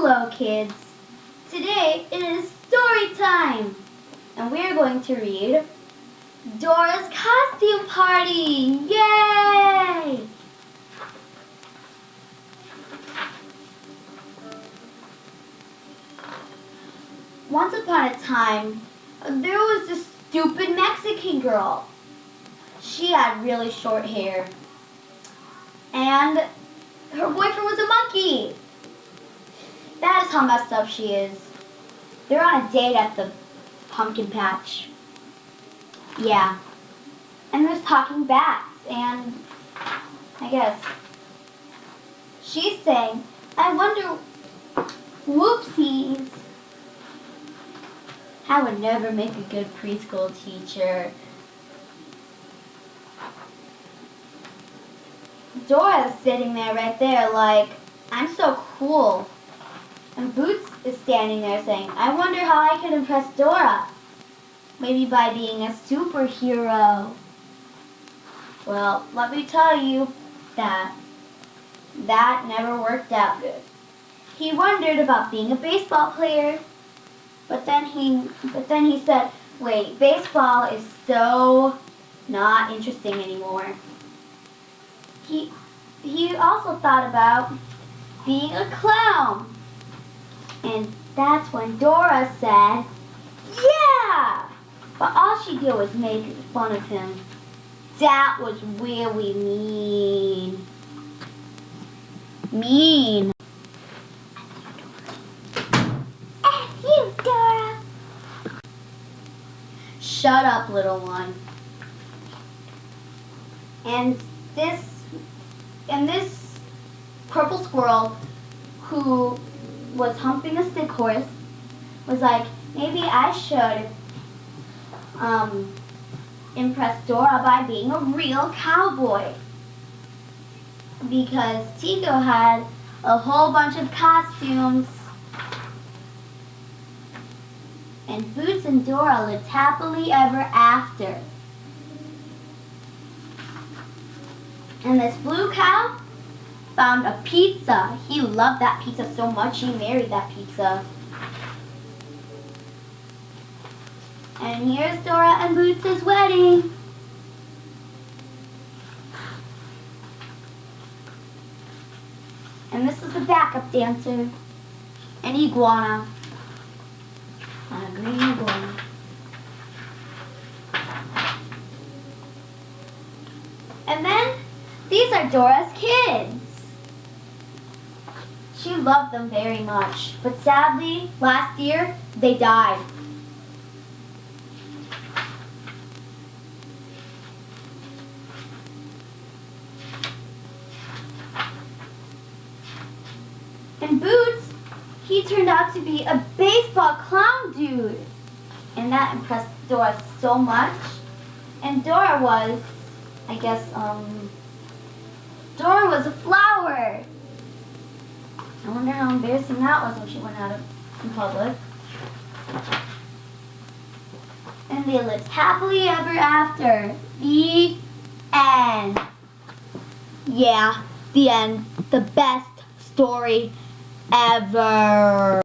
Hello kids! Today it is story time! And we're going to read Dora's Costume Party! Yay! Once upon a time, there was this stupid Mexican girl. She had really short hair. And her boyfriend was a monkey. That is how messed up she is. They're on a date at the pumpkin patch. Yeah. And there's talking bats, and I guess she's saying, I wonder, whoopsies. I would never make a good preschool teacher. Dora's sitting there right there like, I'm so cool. And Boots is standing there saying, I wonder how I could impress Dora. Maybe by being a superhero. Well, let me tell you that never worked out good. He wondered about being a baseball player. But then he said, wait, baseball is so not interesting anymore. He also thought about being a clown. And that's when Dora said, yeah! But all she did was make fun of him. That was really mean. Mean. F you, Dora! Shut up, little one. And this purple squirrel who was humping a stick horse was like, maybe I should impress Dora by being a real cowboy. Because Tico had a whole bunch of costumes. And Boots and Dora lived happily ever after. And this blue cow found a pizza. He loved that pizza so much he married that pizza. And here's Dora and Boots' wedding. And this is the backup dancer. An iguana. A green iguana. And then these are Dora's kids. She loved them very much, but sadly, last year, they died. And Boots, he turned out to be a baseball clown dude. And that impressed Dora so much. And Dora was, I guess, Dora was a flower. I wonder how embarrassing that was when she went out in public. And they lived happily ever after. The end. Yeah, the end. The best story ever.